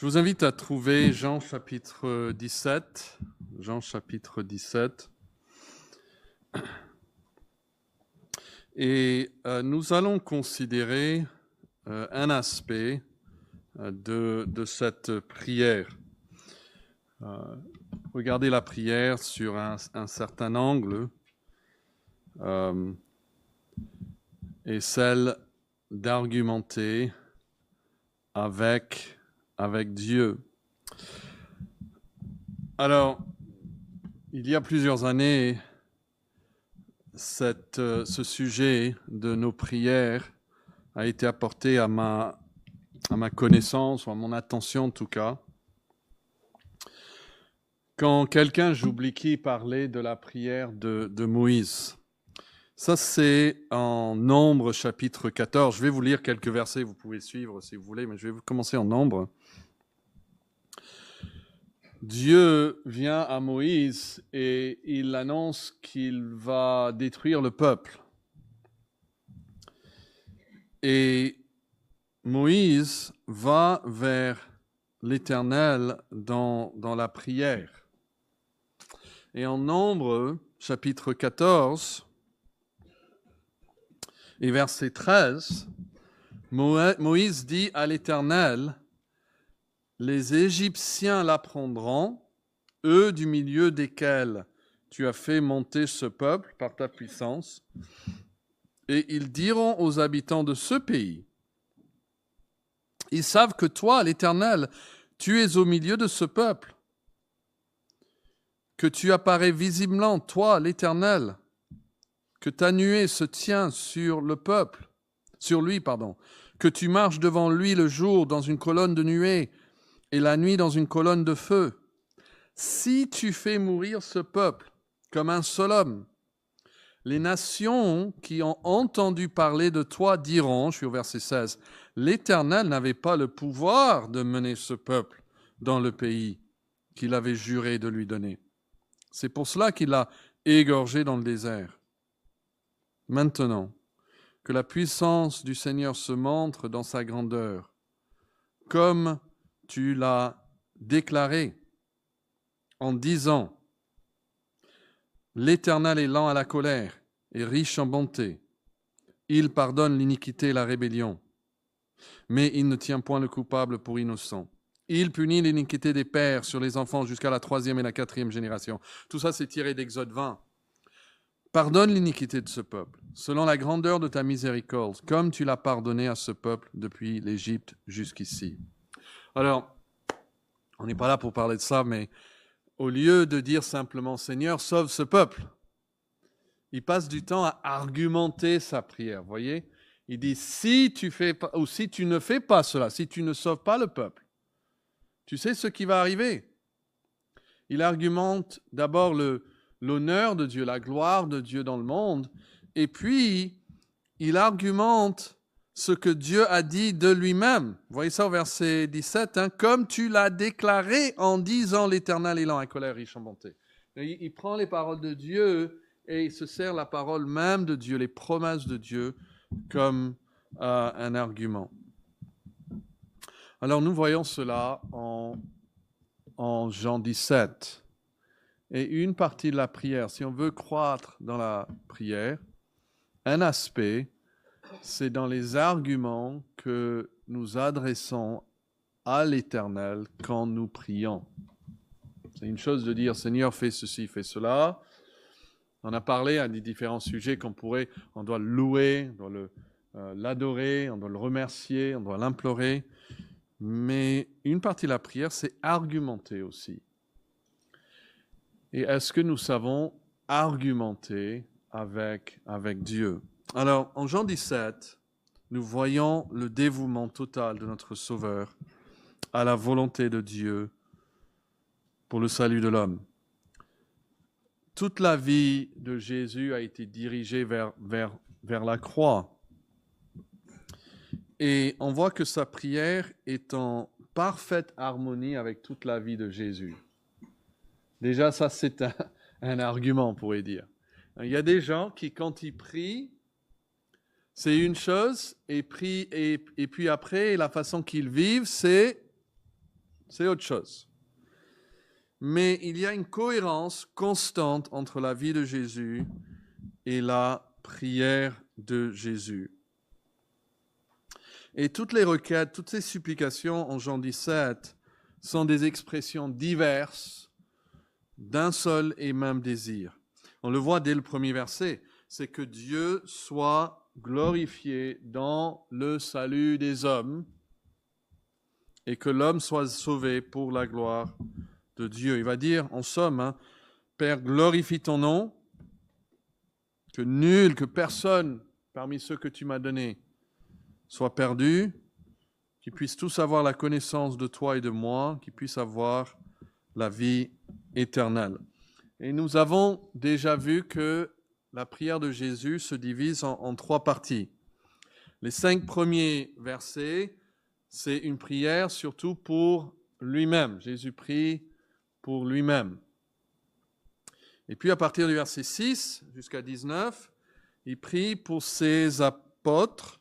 Je vous invite à trouver Jean chapitre 17. Jean chapitre 17. Et nous allons considérer un aspect de cette prière. Regardez la prière sur un certain angle et celle d'argumenter avec Dieu. Alors, il y a plusieurs années, ce sujet de nos prières a été apporté à ma connaissance, ou à mon attention en tout cas. Quand quelqu'un, j'oublie qui, parlait de la prière de Moïse. Ça, c'est en Nombre chapitre 14. Je vais vous lire quelques versets, vous pouvez suivre si vous voulez, mais je vais commencer en Nombre. Dieu vient à Moïse et il annonce qu'il va détruire le peuple. Et Moïse va vers l'Éternel dans la prière. Et en Nombre, chapitre 14, et verset 13, Moïse dit à l'Éternel, « Les Égyptiens l'apprendront, eux du milieu desquels tu as fait monter ce peuple par ta puissance, et ils diront aux habitants de ce pays, ils savent que toi, l'Éternel, tu es au milieu de ce peuple, que tu apparais visiblement, toi, l'Éternel, que ta nuée se tient sur lui, que tu marches devant lui le jour dans une colonne de nuée et la nuit dans une colonne de feu. Si tu fais mourir ce peuple comme un seul homme, les nations qui ont entendu parler de toi diront, je suis au verset 16, l'Éternel n'avait pas le pouvoir de mener ce peuple dans le pays qu'il avait juré de lui donner. C'est pour cela qu'il l'a égorgé dans le désert. Maintenant, que la puissance du Seigneur se montre dans sa grandeur, comme tu l'as déclaré en disant, l'Éternel est lent à la colère et riche en bonté. Il pardonne l'iniquité et la rébellion, mais il ne tient point le coupable pour innocent. Il punit l'iniquité des pères sur les enfants jusqu'à la 3e et la 4e génération. Tout ça, c'est tiré d'Exode 20. Pardonne l'iniquité de ce peuple, selon la grandeur de ta miséricorde, comme tu l'as pardonné à ce peuple depuis l'Égypte jusqu'ici. Alors, on n'est pas là pour parler de ça, mais au lieu de dire simplement « Seigneur, sauve ce peuple », il passe du temps à argumenter sa prière, vous voyez ? Il dit « Si tu fais pas, ou si tu ne fais pas cela, si tu ne sauves pas le peuple, tu sais ce qui va arriver ?» Il argumente d'abord l'honneur de Dieu, la gloire de Dieu dans le monde, et puis il argumente ce que Dieu a dit de lui-même. Vous voyez ça au verset 17, comme tu l'as déclaré en disant l'Éternel est lent à colère, riche en bonté. Il prend les paroles de Dieu et il se sert la parole même de Dieu, les promesses de Dieu, comme un argument. Alors nous voyons cela en Jean 17. Et une partie de la prière, si on veut croître dans la prière, un aspect, c'est dans les arguments que nous adressons à l'Éternel quand nous prions. C'est une chose de dire, Seigneur, fais ceci, fais cela. On a parlé à des différents sujets on doit le louer, on doit l'adorer, on doit le remercier, on doit l'implorer. Mais une partie de la prière, c'est argumenter aussi. Et est-ce que nous savons argumenter avec Dieu? Alors, en Jean 17, nous voyons le dévouement total de notre Sauveur à la volonté de Dieu pour le salut de l'homme. Toute la vie de Jésus a été dirigée vers la croix. Et on voit que sa prière est en parfaite harmonie avec toute la vie de Jésus. Déjà, ça, c'est un argument, on pourrait dire. Il y a des gens qui, quand ils prient, c'est une chose, et puis après, la façon qu'ils vivent, c'est c'est autre chose. Mais il y a une cohérence constante entre la vie de Jésus et la prière de Jésus. Et toutes les requêtes, toutes ces supplications en Jean 17 sont des expressions diverses d'un seul et même désir. On le voit dès le premier verset, c'est que Dieu soit glorifié dans le salut des hommes et que l'homme soit sauvé pour la gloire de Dieu. Il va dire en somme, Père, glorifie ton nom, que personne parmi ceux que tu m'as donnés soit perdu, qu'ils puissent tous avoir la connaissance de toi et de moi, qu'ils puissent avoir la vie éternelle. Et nous avons déjà vu que la prière de Jésus se divise en trois parties. Les 5 premiers versets, c'est une prière surtout pour lui-même. Jésus prie pour lui-même. Et puis à partir du verset 6 jusqu'à 19, il prie pour ses apôtres.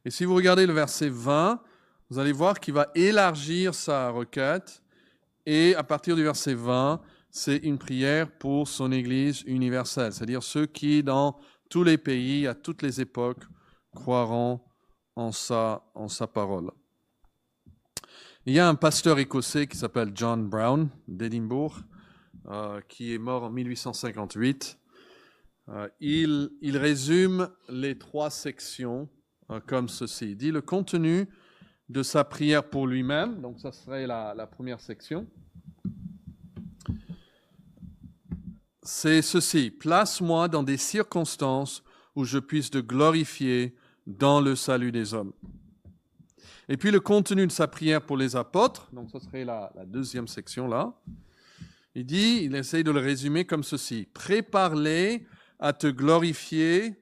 Et si vous regardez le verset 20, vous allez voir qu'il va élargir sa requête. Et à partir du verset 20, c'est une prière pour son Église universelle, c'est-à-dire ceux qui, dans tous les pays, à toutes les époques, croiront en sa parole. Il y a un pasteur écossais qui s'appelle John Brown d'Édimbourg, qui est mort en 1858. Il résume les 3 sections comme ceci. Il dit le contenu de sa prière pour lui-même, donc ça serait la première section. C'est ceci, place-moi dans des circonstances où je puisse te glorifier dans le salut des hommes. Et puis le contenu de sa prière pour les apôtres, donc ça serait la deuxième section là. Il essaye de le résumer comme ceci, prépare-les à te glorifier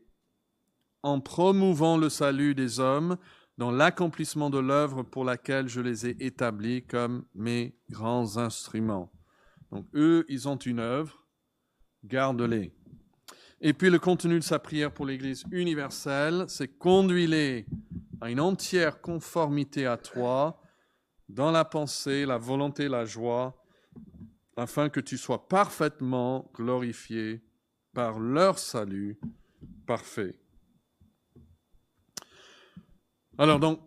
en promouvant le salut des hommes dans l'accomplissement de l'œuvre pour laquelle je les ai établis comme mes grands instruments. Donc eux, ils ont une œuvre, garde-les. Et puis le contenu de sa prière pour l'Église universelle, c'est conduis-les à une entière conformité à toi dans la pensée, la volonté, la joie, afin que tu sois parfaitement glorifié par leur salut parfait. Alors donc,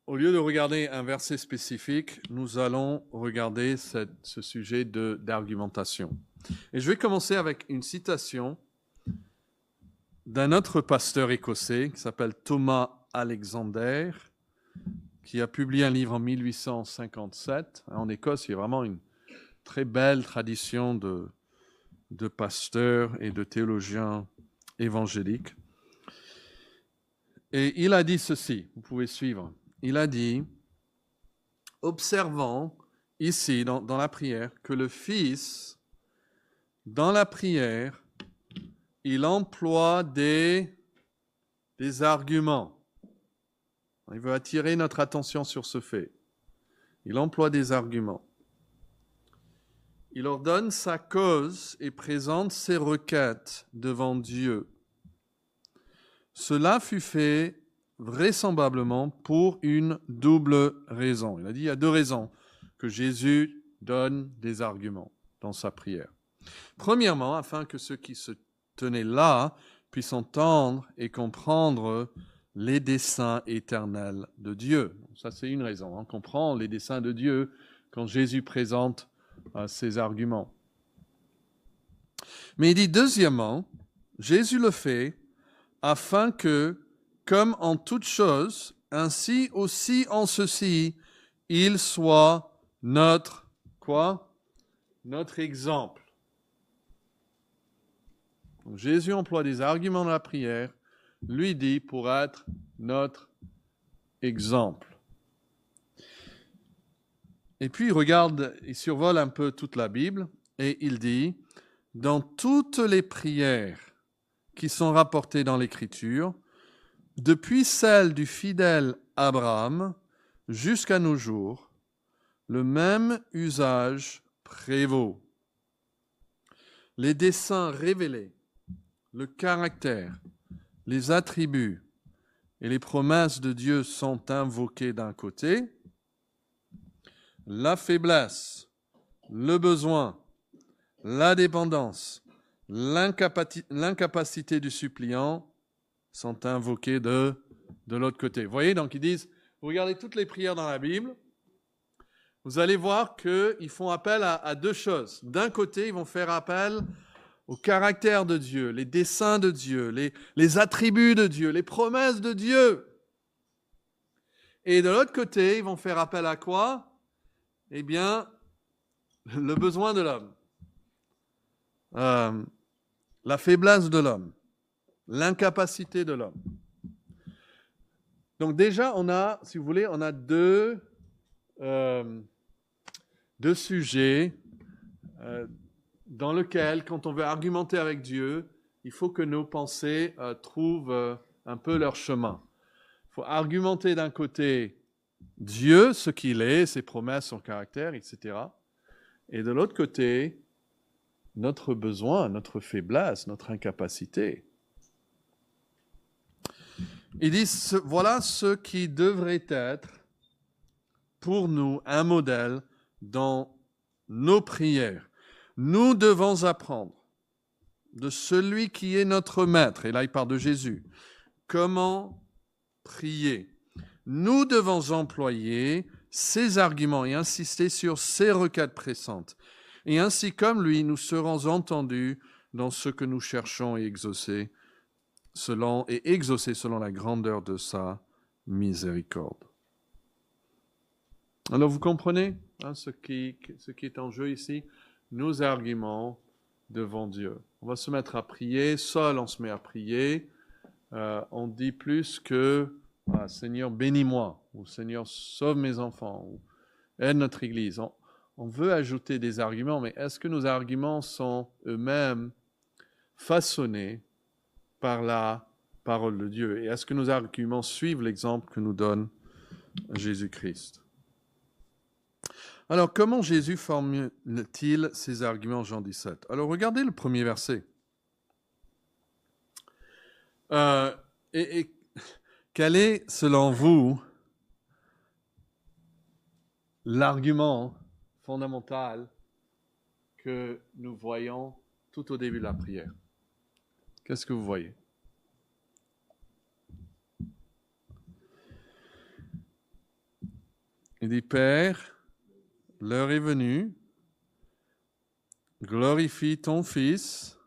au lieu de regarder un verset spécifique, nous allons regarder ce sujet d'argumentation. Et je vais commencer avec une citation d'un autre pasteur écossais qui s'appelle Thomas Alexander, qui a publié un livre en 1857. En Écosse, il y a vraiment une très belle tradition de pasteurs et de théologiens évangéliques. Et il a dit ceci, vous pouvez suivre. Il a dit, observant ici dans la prière que le Fils, dans la prière, il emploie des arguments. Il veut attirer notre attention sur ce fait. Il emploie des arguments. Il ordonne sa cause et présente ses requêtes devant Dieu. Cela fut fait vraisemblablement pour une double raison. Il a dit il y a 2 raisons que Jésus donne des arguments dans sa prière. Premièrement, afin que ceux qui se tenaient là puissent entendre et comprendre les desseins éternels de Dieu. Ça, c'est une raison. On comprend les desseins de Dieu quand Jésus présente ses arguments. Mais il dit deuxièmement, Jésus le fait afin que, comme en toute chose, ainsi aussi en ceci, il soit notre, quoi? Notre exemple. Donc, Jésus emploie des arguments dans la prière, lui dit pour être notre exemple. Et puis il regarde, il survole un peu toute la Bible et il dit, dans toutes les prières qui sont rapportées dans l'Écriture, depuis celle du fidèle Abraham jusqu'à nos jours, le même usage prévaut. Les desseins révélés, le caractère, les attributs et les promesses de Dieu sont invoqués d'un côté, la faiblesse, le besoin, la dépendance, l'incapacité du suppliant sont invoqués de l'autre côté. Vous voyez, donc ils disent, vous regardez toutes les prières dans la Bible, vous allez voir qu'ils font appel à deux choses. D'un côté, ils vont faire appel au caractère de Dieu, les desseins de Dieu, les attributs de Dieu, les promesses de Dieu. Et de l'autre côté, ils vont faire appel à quoi? Eh bien, le besoin de l'homme, la faiblesse de l'homme, l'incapacité de l'homme. Donc déjà, on a, si vous voulez, on a deux sujets dans lesquels, quand on veut argumenter avec Dieu, il faut que nos pensées trouvent un peu leur chemin. Il faut argumenter d'un côté Dieu, ce qu'il est, ses promesses, son caractère, etc. Et de l'autre côté, notre besoin, notre faiblesse, notre incapacité. Ils disent, voilà ce qui devrait être pour nous un modèle dans nos prières. Nous devons apprendre de celui qui est notre maître, et là il parle de Jésus, comment prier. Nous devons employer ses arguments et insister sur ses requêtes pressantes. Et ainsi comme lui, nous serons entendus dans ce que nous cherchons et exaucer selon la grandeur de sa miséricorde. Alors vous comprenez ce qui est en jeu ici? Nos arguments devant Dieu. On va se mettre à prier, seul on se met à prier. On dit plus que Seigneur bénis-moi, ou Seigneur sauve mes enfants, ou aide notre Église. On veut ajouter des arguments, mais est-ce que nos arguments sont eux-mêmes façonnés par la parole de Dieu? Et est-ce que nos arguments suivent l'exemple que nous donne Jésus-Christ? Alors, comment Jésus formule-t-il ses arguments en Jean 17? Alors, regardez le premier verset. Quel est, selon vous, l'argument fondamental que nous voyons tout au début de la prière? Qu'est-ce que vous voyez? Il dit, Père, l'heure est venue, glorifie ton Fils.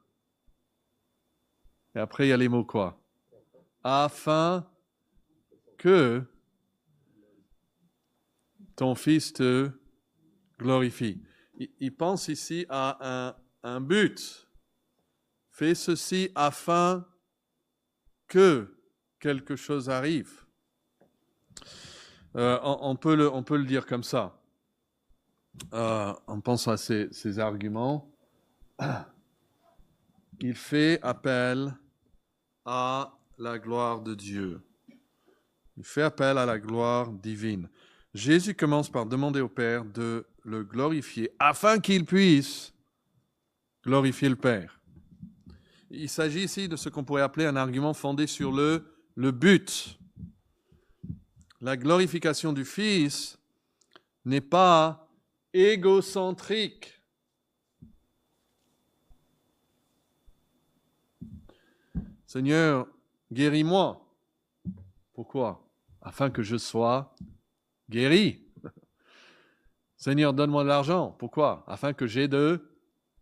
Et après, il y a les mots quoi? Afin que ton Fils te glorifie. Il pense ici à un but. Fais ceci afin que quelque chose arrive. On peut le dire comme ça. En pensant à ces arguments, il fait appel à la gloire de Dieu. Il fait appel à la gloire divine. Jésus commence par demander au Père de le glorifier afin qu'il puisse glorifier le Père. Il s'agit ici de ce qu'on pourrait appeler un argument fondé sur le but. La glorification du Fils n'est pas égocentrique. Seigneur, guéris-moi. Pourquoi? Afin que je sois guéri. Seigneur, donne-moi de l'argent. Pourquoi? Afin que j'ai de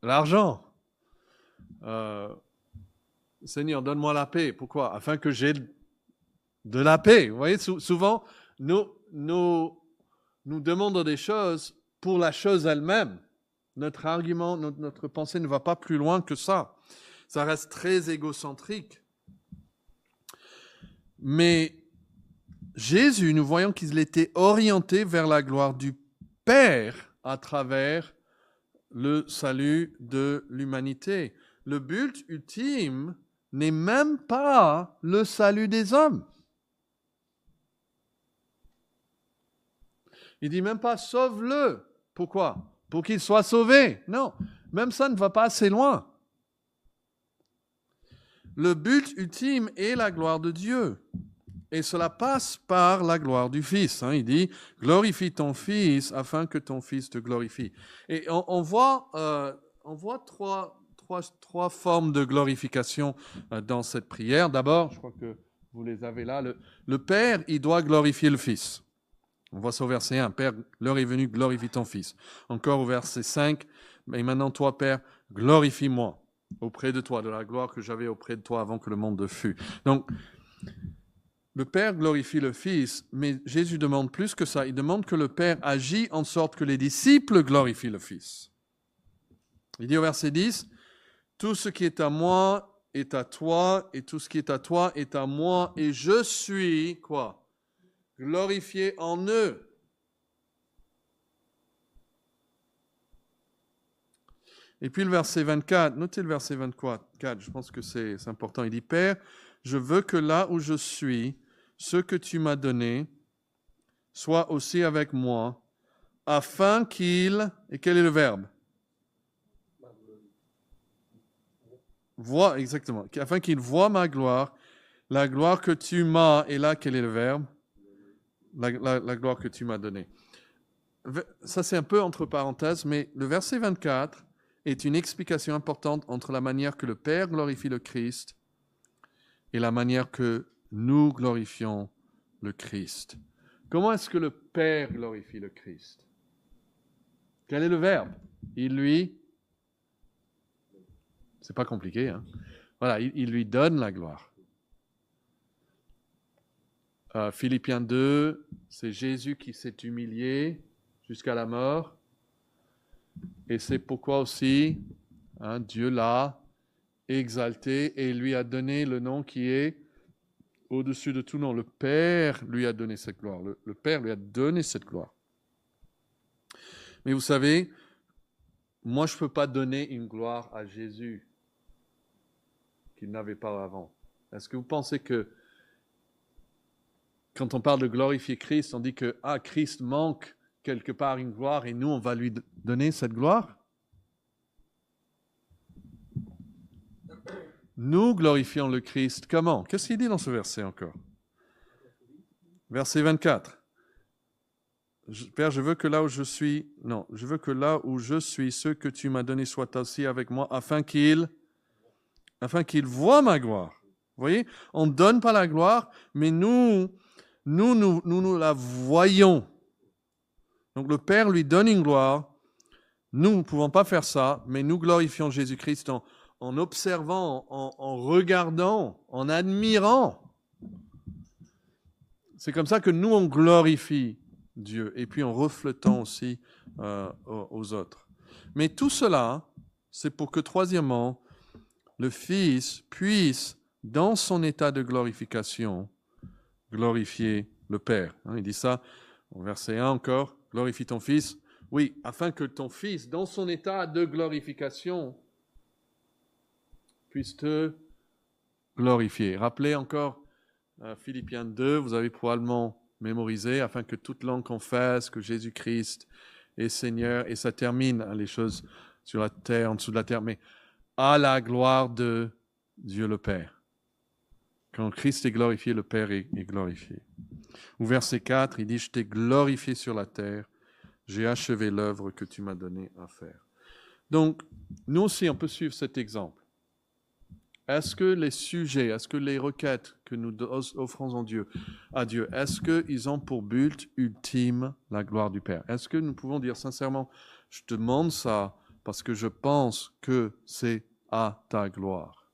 l'argent. Seigneur, donne-moi la paix. Pourquoi? Afin que j'ai de la paix. Vous voyez, souvent, nous demandons des choses pour la chose elle-même. Notre argument, notre pensée ne va pas plus loin que ça. Ça reste très égocentrique. Mais Jésus, nous voyons qu'il était orienté vers la gloire du Père à travers le salut de l'humanité. Le but ultime n'est même pas le salut des hommes. Il dit même pas sauve-le. Pourquoi? Pour qu'il soit sauvé. Non, même ça ne va pas assez loin. Le but ultime est la gloire de Dieu. Et cela passe par la gloire du Fils. Il dit, glorifie ton Fils afin que ton Fils te glorifie. Et on voit trois formes de glorification dans cette prière. D'abord, je crois que vous les avez là, le Père, il doit glorifier le Fils. On voit ça au verset 1, Père, l'heure est venue, glorifie ton Fils. Encore au verset 5, et maintenant toi, Père, glorifie-moi auprès de toi, de la gloire que j'avais auprès de toi avant que le monde fût. Donc, le Père glorifie le Fils, mais Jésus demande plus que ça. Il demande que le Père agit en sorte que les disciples glorifient le Fils. Il dit au verset 10, « Tout ce qui est à moi est à toi, et tout ce qui est à toi est à moi, et je suis, quoi? Glorifié en eux. » Et puis le verset 24, notez le verset 24, je pense que c'est important. Il dit, « Père, je veux que là où je suis, ce que tu m'as donné soit aussi avec moi, afin qu'il... » Et quel est le verbe? Voit, exactement. Afin qu'il voie ma gloire, la gloire que tu m'as... Et là, quel est le verbe? La gloire que tu m'as donnée. Ça, c'est un peu entre parenthèses, mais le verset 24 est une explication importante entre la manière que le Père glorifie le Christ et la manière que nous glorifions le Christ. Comment est-ce que le Père glorifie le Christ? Quel est le verbe? Il lui... C'est pas compliqué, hein? Voilà, il lui donne la gloire. Philippiens 2, c'est Jésus qui s'est humilié jusqu'à la mort. Et c'est pourquoi aussi Dieu l'a exalté et lui a donné le nom qui est au-dessus de tout nom. Le Père lui a donné cette gloire. Le Père lui a donné cette gloire. Mais vous savez, moi je ne peux pas donner une gloire à Jésus qu'il n'avait pas avant. Est-ce que vous pensez que quand on parle de glorifier Christ, on dit que Christ manque quelque part une gloire et nous on va lui donner cette gloire? Nous glorifions le Christ. Comment? Qu'est-ce qu'il dit dans ce verset encore? Verset 24. Père, je veux que là où je suis, ce que tu m'as donné soit aussi avec moi, afin qu'il voie ma gloire. Vous voyez? On ne donne pas la gloire, mais nous la voyons. Donc le Père lui donne une gloire. Nous ne pouvons pas faire ça, mais nous glorifions Jésus-Christ en observant, en regardant, en admirant. C'est comme ça que nous, on glorifie Dieu, et puis en reflétant aussi aux autres. Mais tout cela, c'est pour que, troisièmement, le Fils puisse, dans son état de glorification, glorifier le Père. Il dit ça au verset 1 encore, « Glorifie ton Fils ». Oui, afin que ton Fils, dans son état de glorification, puisse te glorifier. Rappelez encore Philippiens 2, vous avez probablement mémorisé, afin que toute langue confesse que Jésus-Christ est Seigneur, et ça termine les choses sur la terre, en dessous de la terre, mais à la gloire de Dieu le Père. Quand Christ est glorifié, le Père est glorifié. Au verset 4, il dit, « Je t'ai glorifié sur la terre, j'ai achevé l'œuvre que tu m'as donnée à faire. » Donc, nous aussi, on peut suivre cet exemple. Est-ce que les sujets, est-ce que les requêtes que nous offrons à Dieu, est-ce qu'ils ont pour but ultime la gloire du Père? Est-ce que nous pouvons dire sincèrement, je te demande ça parce que je pense que c'est à ta gloire?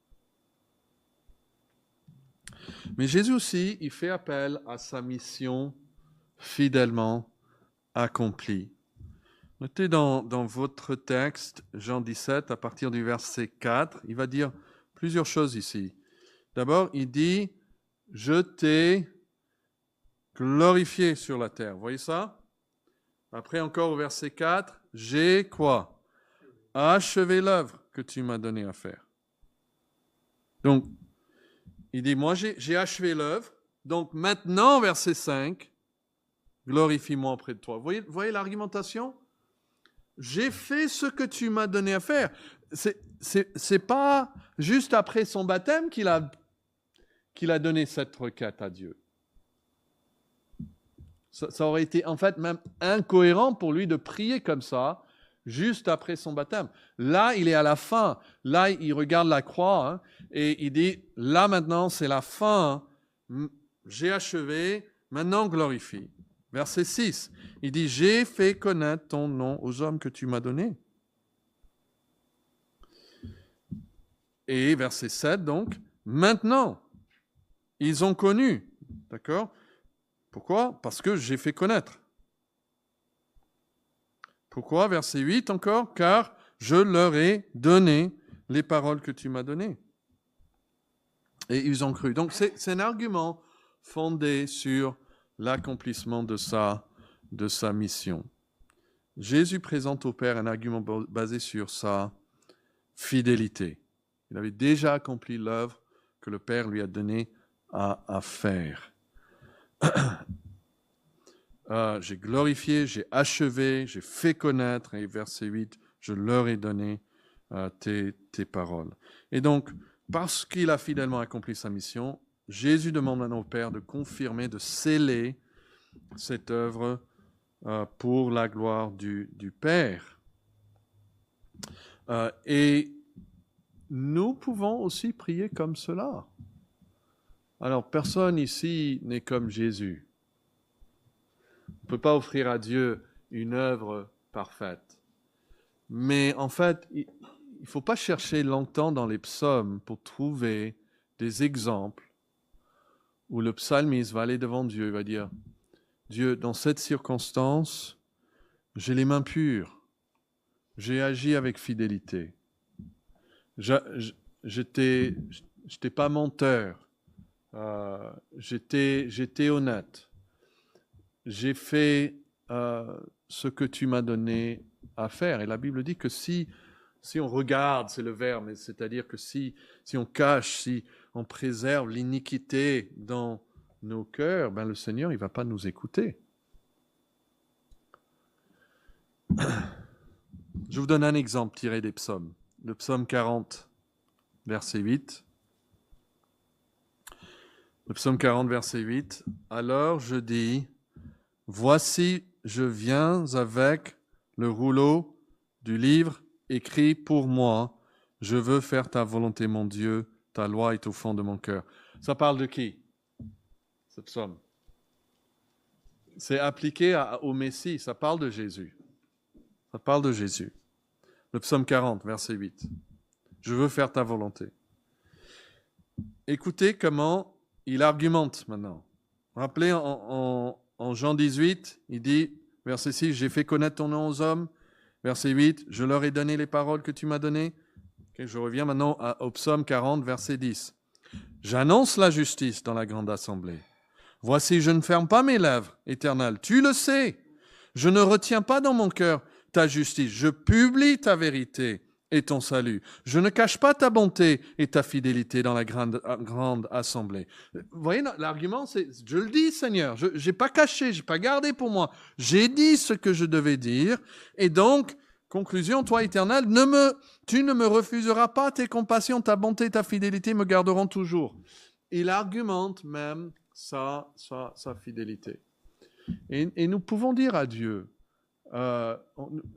Mais Jésus aussi, il fait appel à sa mission fidèlement accomplie. Notez dans votre texte, Jean 17, à partir du verset 4, il va dire plusieurs choses ici. D'abord, il dit, « Je t'ai glorifié sur la terre. » Vous voyez ça? Après, encore au verset 4, « J'ai quoi? Achevé l'œuvre que tu m'as donné à faire. » Donc, il dit, « Moi, j'ai achevé l'œuvre. Donc, maintenant, verset 5, « Glorifie-moi auprès de toi. » Vous voyez l'argumentation? J'ai fait ce que tu m'as donné à faire. C'est pas juste après son baptême qu'il a donné cette requête à Dieu. Ça aurait été en fait même incohérent pour lui de prier comme ça, juste après son baptême. Là, il est à la fin. Là, il regarde la croix hein, et il dit, là maintenant, c'est la fin. J'ai achevé, maintenant glorifie. Verset 6, il dit, j'ai fait connaître ton nom aux hommes que tu m'as donnés. Et verset 7, donc, maintenant, ils ont connu. D'accord ? Pourquoi ? Parce que j'ai fait connaître. Pourquoi ? Verset 8 encore, car je leur ai donné les paroles que tu m'as données. Et ils ont cru. Donc c'est un argument fondé sur l'accomplissement de sa mission. Jésus présente au Père un argument basé sur sa fidélité. Il avait déjà accompli l'œuvre que le Père lui a donnée à faire. J'ai glorifié, j'ai achevé, j'ai fait connaître, et verset 8, je leur ai donné tes paroles. Et donc, parce qu'il a fidèlement accompli sa mission, Jésus demande maintenant au Père de confirmer, de sceller cette œuvre pour la gloire du Père. Et nous pouvons aussi prier comme cela. Alors, personne ici n'est comme Jésus. On ne peut pas offrir à Dieu une œuvre parfaite. Mais en fait, il ne faut pas chercher longtemps dans les psaumes pour trouver des exemples où le psalmiste va aller devant Dieu et va dire « Dieu, dans cette circonstance, j'ai les mains pures, j'ai agi avec fidélité, je n'étais pas menteur, j'étais honnête. J'ai fait ce que tu m'as donné à faire. » Et la Bible dit que si on regarde, c'est le verbe, c'est-à-dire que si on cache, si on préserve l'iniquité dans nos cœurs, ben le Seigneur, il ne va pas nous écouter. Je vous donne un exemple tiré des psaumes. Le psaume 40, verset 8. Le psaume 40, verset 8. « Alors je dis, voici, je viens avec le rouleau du livre écrit pour moi. Je veux faire ta volonté, mon Dieu. Ta loi est au fond de mon cœur. » Ça parle de qui, ce psaume? C'est appliqué au Messie. Ça parle de Jésus. Ça parle de Jésus. Le psaume 40, verset 8. Je veux faire ta volonté. Écoutez comment il argumente maintenant. Rappelez en Jean 18, il dit, verset 6, « J'ai fait connaître ton nom aux hommes. » Verset 8, « Je leur ai donné les paroles que tu m'as données. » Okay, je reviens maintenant au psaume 40, verset 10. « J'annonce la justice dans la grande assemblée. Voici, je ne ferme pas mes lèvres, Éternel. Tu le sais. Je ne retiens pas dans mon cœur ta justice. Je publie ta vérité et ton salut. Je ne cache pas ta bonté et ta fidélité dans la grande assemblée. » Vous voyez, l'argument, c'est, je le dis, Seigneur, je n'ai pas caché, je n'ai pas gardé pour moi. J'ai dit ce que je devais dire. Et donc, conclusion, toi, Éternel, tu ne me refuseras pas, tes compassions, ta bonté, ta fidélité me garderont toujours. Il argumente même sa fidélité. Et nous pouvons dire à Dieu,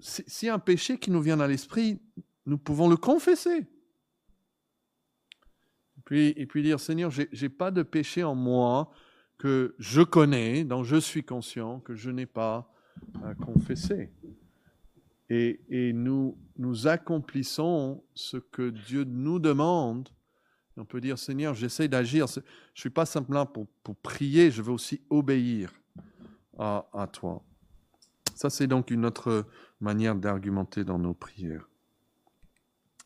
si un péché qui nous vient à l'esprit, nous pouvons le confesser. Et puis dire, Seigneur, je n'ai pas de péché en moi que je connais, dont je suis conscient, que je n'ai pas confessé. Et nous accomplissons ce que Dieu nous demande. On peut dire, Seigneur, j'essaie d'agir. Je ne suis pas simplement pour prier, je veux aussi obéir à toi. Ça, c'est donc une autre manière d'argumenter dans nos prières.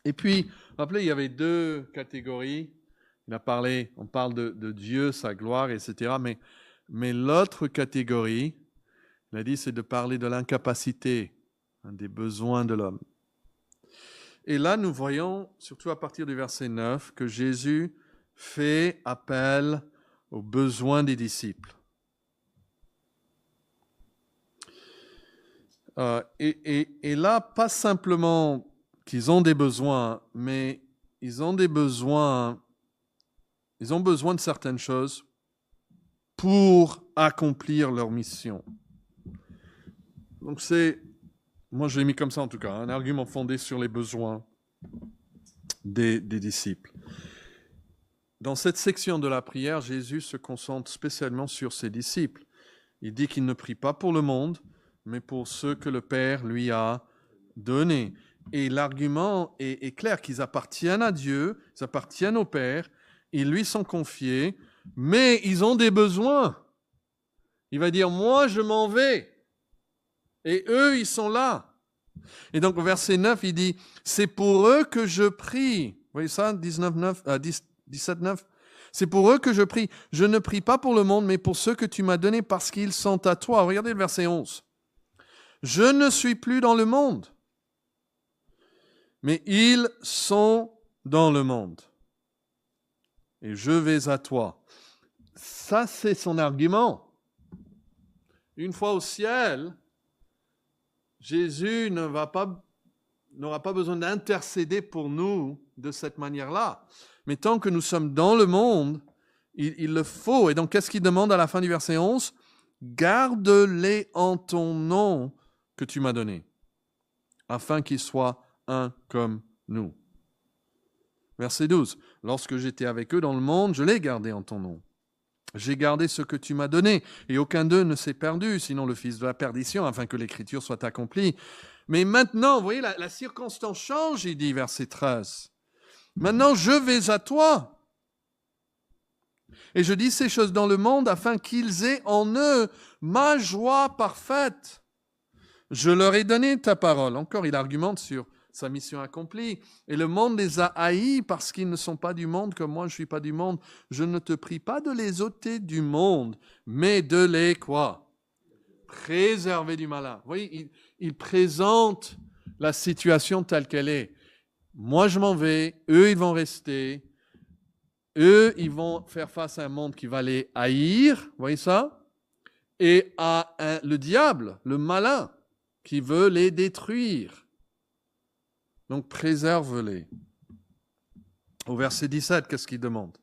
Et puis, rappelez, il y avait deux catégories. On parle de Dieu, sa gloire, etc. Mais l'autre catégorie, il a dit, c'est de parler de l'incapacité, des besoins de l'homme. Et là, nous voyons, surtout à partir du verset 9, que Jésus fait appel aux besoins des disciples. Et là, pas simplement qu'ils ont des besoins, mais ils ont besoin de certaines choses pour accomplir leur mission. Donc moi je l'ai mis comme ça en tout cas, un argument fondé sur les besoins des disciples. Dans cette section de la prière, Jésus se concentre spécialement sur ses disciples. Il dit qu'il ne prie pas pour le monde, mais pour ceux que le Père lui a donnés. Et l'argument est clair, qu'ils appartiennent à Dieu, ils appartiennent au Père, ils lui sont confiés, mais ils ont des besoins. Il va dire, moi je m'en vais, et eux ils sont là. Et donc au verset 9, il dit, c'est pour eux que je prie. Vous voyez ça, 17,9. C'est pour eux que je prie. Je ne prie pas pour le monde, mais pour ceux que tu m'as donnés parce qu'ils sont à toi. Regardez le verset 11. Je ne suis plus dans le monde, mais ils sont dans le monde. Et je vais à toi. Ça, c'est son argument. Une fois au ciel, Jésus n'aura pas besoin d'intercéder pour nous de cette manière-là. Mais tant que nous sommes dans le monde, il le faut. Et donc, qu'est-ce qu'il demande à la fin du verset 11 ? Garde-les en ton nom que tu m'as donné, afin qu'ils soient un comme nous. Verset 12. Lorsque j'étais avec eux dans le monde, je les gardais en ton nom. J'ai gardé ce que tu m'as donné, et aucun d'eux ne s'est perdu, sinon le fils de la perdition, afin que l'écriture soit accomplie. Mais maintenant, vous voyez, la circonstance change, il dit, verset 13. Maintenant, je vais à toi. Et je dis ces choses dans le monde afin qu'ils aient en eux ma joie parfaite. Je leur ai donné ta parole. Encore, il argumente sur sa mission accomplie. Et le monde les a haïs parce qu'ils ne sont pas du monde comme moi, je ne suis pas du monde. Je ne te prie pas de les ôter du monde, mais de les quoi ? Préserver du malin. Vous voyez, il présente la situation telle qu'elle est. Moi, je m'en vais, eux, ils vont rester. Eux, ils vont faire face à un monde qui va les haïr, vous voyez ça ? Et à le diable, le malin, qui veut les détruire. Donc, préserve-les. Au verset 17, qu'est-ce qu'il demande ?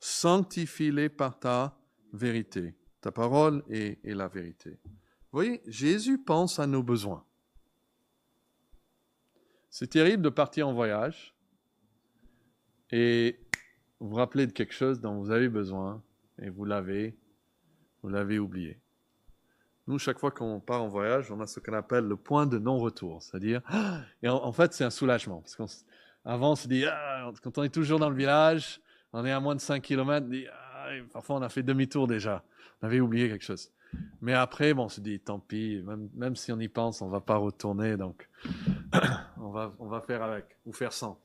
Sanctifie-les par ta vérité. Ta parole est la vérité. Vous voyez, Jésus pense à nos besoins. C'est terrible de partir en voyage et vous vous rappelez de quelque chose dont vous avez besoin et vous l'avez oublié. Nous, chaque fois qu'on part en voyage, on a ce qu'on appelle le point de non-retour. C'est-à-dire, et en fait, c'est un soulagement. Parce qu'avant, on se dit, quand on est toujours dans le village, on est à moins de 5 km, parfois on a fait demi-tour déjà. On avait oublié quelque chose. Mais après, on se dit, tant pis, même si on y pense, on ne va pas retourner, donc on va faire avec, ou faire sans.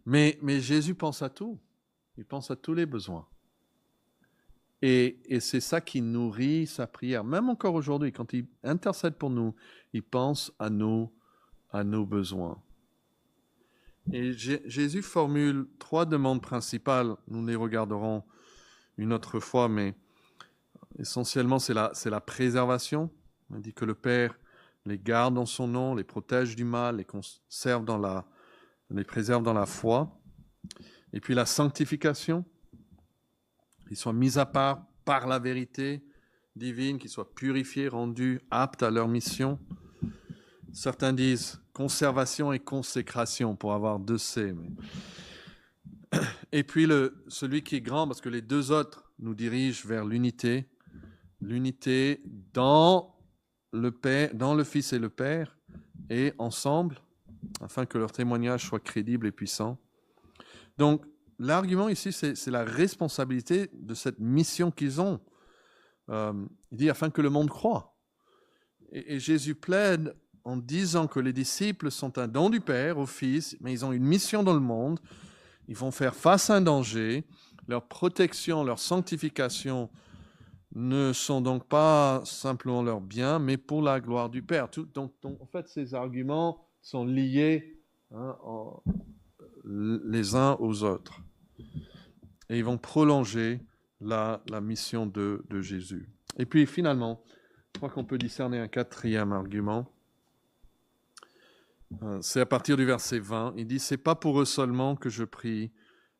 Mais Jésus pense à tout. Il pense à tous les besoins. Et c'est ça qui nourrit sa prière. Même encore aujourd'hui, quand il intercède pour nous, il pense à nos besoins. Et Jésus formule 3 demandes principales. Nous les regarderons une autre fois, mais essentiellement, c'est la préservation. On dit que le Père les garde en son nom, les protège du mal, les préserve dans la foi. Et puis la sanctification. Qu'ils soient mis à part par la vérité divine, qu'ils soient purifiés, rendus aptes à leur mission. Certains disent conservation et consécration pour avoir 2 C. Et puis celui qui est grand, parce que les 2 autres nous dirigent vers l'unité dans le Fils et le Père, et ensemble, afin que leur témoignage soit crédible et puissant. Donc, l'argument ici, c'est la responsabilité de cette mission qu'ils ont. Il dit afin que le monde croie. Et Jésus plaide en disant que les disciples sont un don du Père au Fils, mais ils ont une mission dans le monde. Ils vont faire face à un danger. Leur protection, leur sanctification ne sont donc pas simplement leur bien, mais pour la gloire du Père. Donc, en fait, ces arguments sont liés les uns aux autres. Et ils vont prolonger la mission de Jésus. Et puis finalement, je crois qu'on peut discerner un 4e argument. C'est à partir du verset 20. Il dit, c'est pas pour eux seulement que je prie,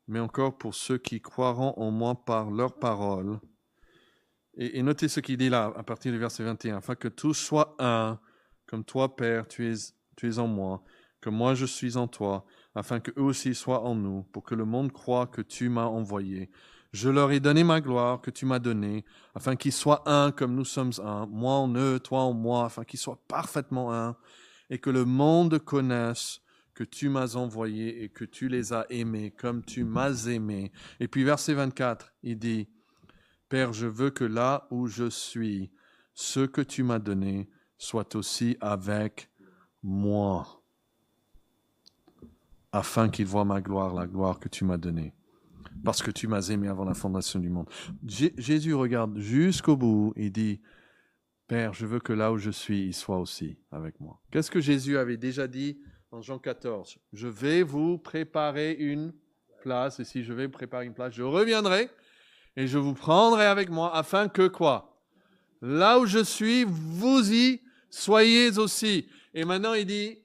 mais encore pour ceux qui croiront en moi par leur parole Et notez ce qu'il dit là, à partir du verset 21. Afin que tous soient un, comme toi, Père, tu es en moi, que moi je suis en toi, afin qu'eux aussi soient en nous, pour que le monde croie que tu m'as envoyé. Je leur ai donné ma gloire que tu m'as donnée, afin qu'ils soient un comme nous sommes un, moi en eux, toi en moi, afin qu'ils soient parfaitement un, et que le monde connaisse que tu m'as envoyé et que tu les as aimés comme tu m'as aimé. Et puis verset 24, il dit, Père, je veux que là où je suis, ce que tu m'as donné soit aussi avec moi, afin qu'ils voient ma gloire, la gloire que tu m'as donnée, parce que tu m'as aimé avant la fondation du monde. Jésus regarde jusqu'au bout et dit, Père, je veux que là où je suis, il soit aussi avec moi. Qu'est-ce que Jésus avait déjà dit dans Jean 14? Je vais vous préparer une place, et si je vais vous préparer une place, je reviendrai et je vous prendrai avec moi, afin que quoi? Là où je suis, vous y soyez aussi. Et maintenant, il dit,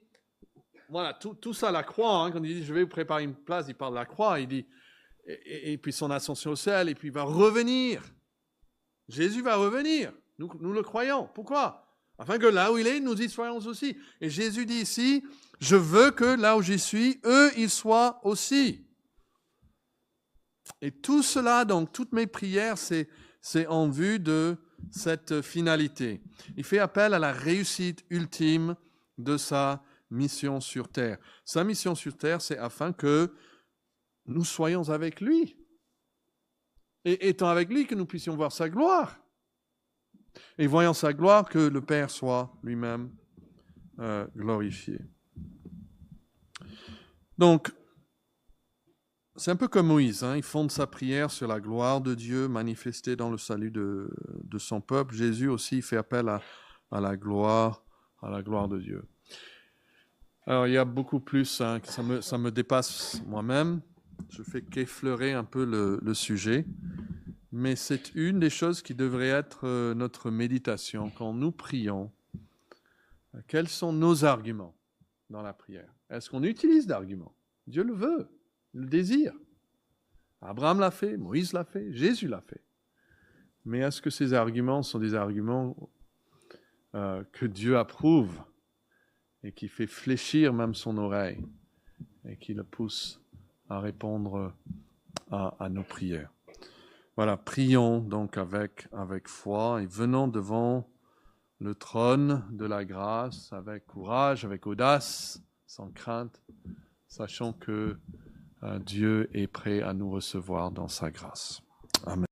voilà, tout ça, la croix, hein, quand il dit, je vais vous préparer une place, il parle de la croix, il dit, et puis son ascension au ciel, et puis il va revenir. Jésus va revenir, nous le croyons. Pourquoi? Afin que là où il est, nous y soyons aussi. Et Jésus dit ici, je veux que là où j'y suis, eux, ils soient aussi. Et tout cela, donc, toutes mes prières, c'est en vue de cette finalité. Il fait appel à la réussite ultime de sa mission sur terre. Sa mission sur terre, c'est afin que nous soyons avec lui. Et étant avec lui, que nous puissions voir sa gloire. Et voyant sa gloire, que le Père soit lui-même glorifié. Donc, c'est un peu comme Moïse, hein, il fonde sa prière sur la gloire de Dieu manifestée dans le salut de son peuple. Jésus aussi fait appel à la gloire de Dieu. Alors, il y a beaucoup plus, hein, ça me dépasse moi-même. Je fais qu'effleurer un peu le sujet. Mais c'est une des choses qui devrait être notre méditation quand nous prions. Quels sont nos arguments dans la prière? Est-ce qu'on utilise d'arguments? Dieu le veut, il le désire. Abraham l'a fait, Moïse l'a fait, Jésus l'a fait. Mais est-ce que ces arguments sont des arguments que Dieu approuve et qui fait fléchir même son oreille et qui le pousse à répondre à nos prières? Voilà, prions donc avec foi et venons devant le trône de la grâce avec courage, avec audace, sans crainte, sachant que Dieu est prêt à nous recevoir dans sa grâce. Amen.